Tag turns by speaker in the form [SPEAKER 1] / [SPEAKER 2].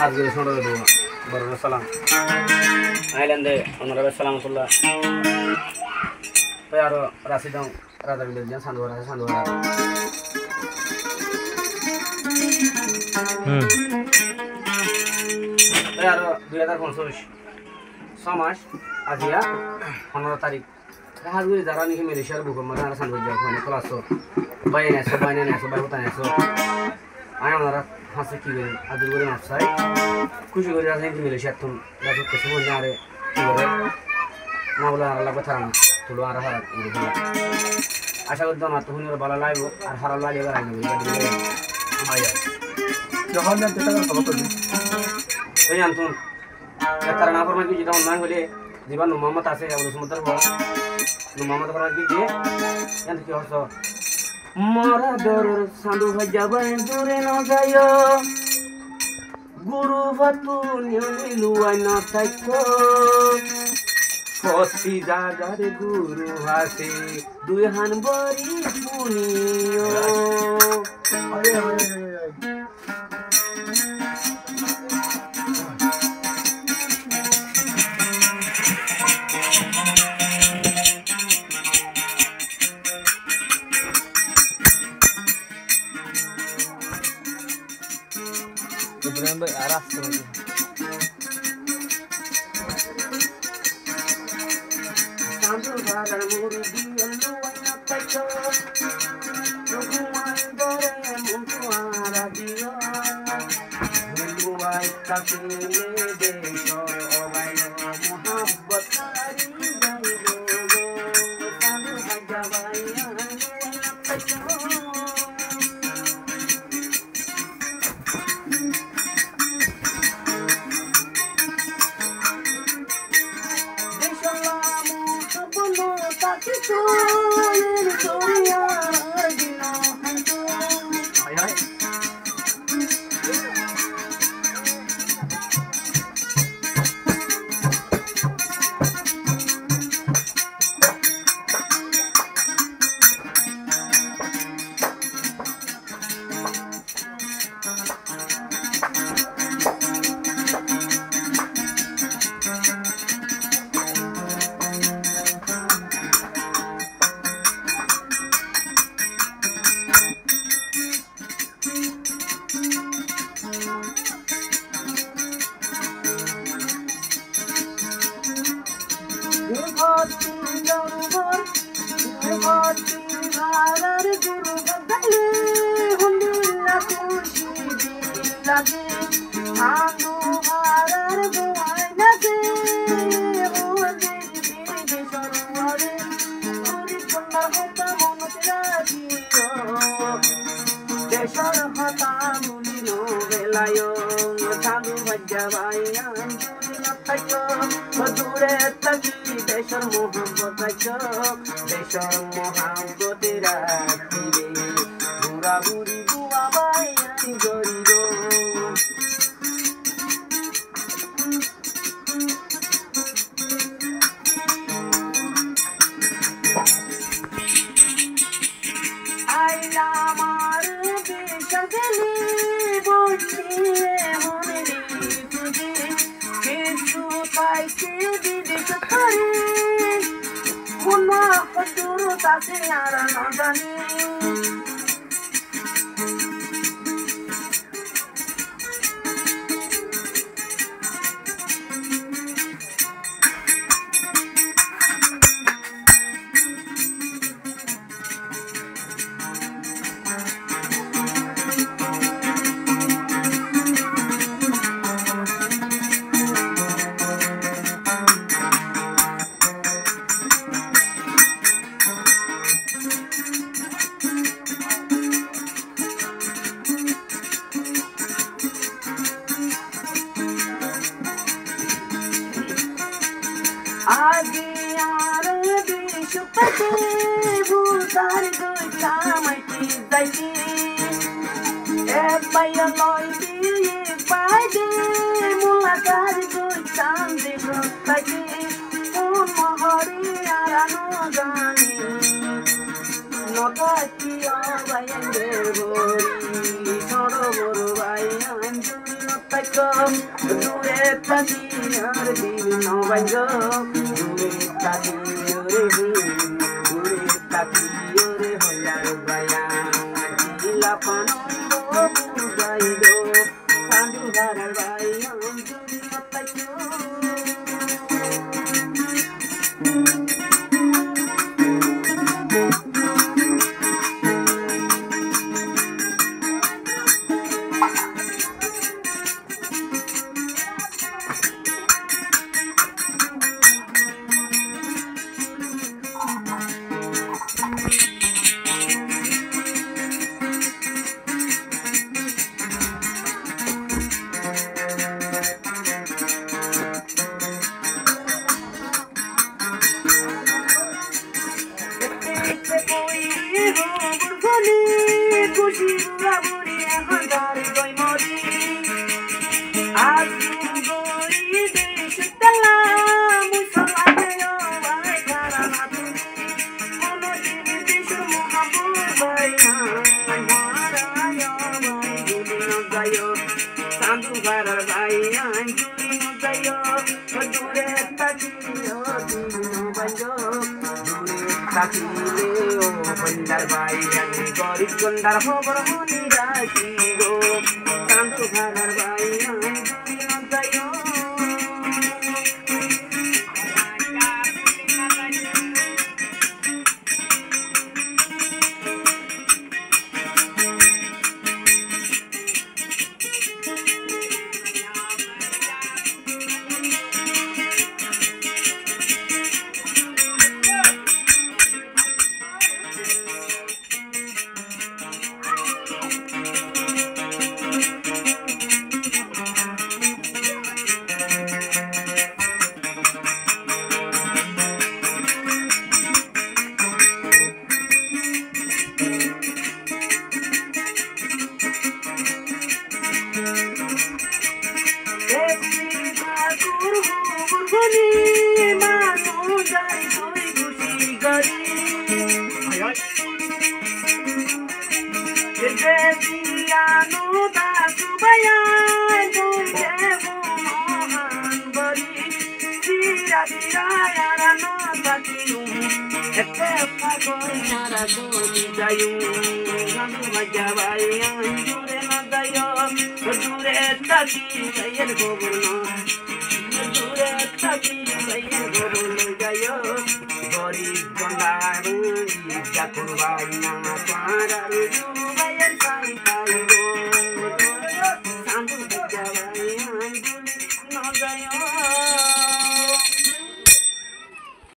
[SPEAKER 1] আজকে শুনতে দেবো বড় সালাম আইল্যান্ডে ওনারা সালামতুল্লাহ তো আরো রাশিদাম রাজা বিলে দিন সান্দুরা তো আরো 2025 6 মাস আজিয়া 15 তারিখ হাজগুলি যারা নাকি মালয়েশিয়ার বুকুর মধ্যে আর সান্দুর যায় ওখানে ক্লাস বাইরে নেছো বাই হতা নেছো আয় ওনারা হাসে কি করেন আদর করে নাফসাই খুশি করে আসেন কি মালয়েশিয়ার তুম রাজুক কিছু মনে আরে কি করে না বলে আর লাগবে থানা তুলো আর হারা আশা করতাম আর তখন ভালো লাগবে আর হারা লাগে আর আইনে ভাইয়া যখন না তেটা খবর করবি এই আনতুন তার না ফরমান কি যেটা অনলাইন হলে জীবন মোহাম্মদ আছে আবু সুমতার বড় মোহাম্মদ ফরমান কি যে জান কি হচ্ছে মরা দর সাধু ভাজাবাই দূরে ন যায় গুরু ভাতু নিলুয়াই না থাকো প্রতি জাগারে গুরু হাসে দুই হান বরি পুনিও Ibrahim Bhai aras to Sandu Bhagar Guru Diallu Aina Pacho Rughuman Dore Muntu Aradio Hindu Vai Takile Desho Ovayo Muhabbat Hari Jailo Sandu Bhagar Aina Pacho দূরে থাকি আর দিন নবাইল দূরে থাকি ওরে দূরে থাকি ওরে হলার বায়া জিলা পানো বুঝাইল সাধু ধারার বায়া জুড়ি মতাইল Gondar hobar honi rashi go sandu gharar bai anjuri nadayo Jakurvai na para ruvayan sai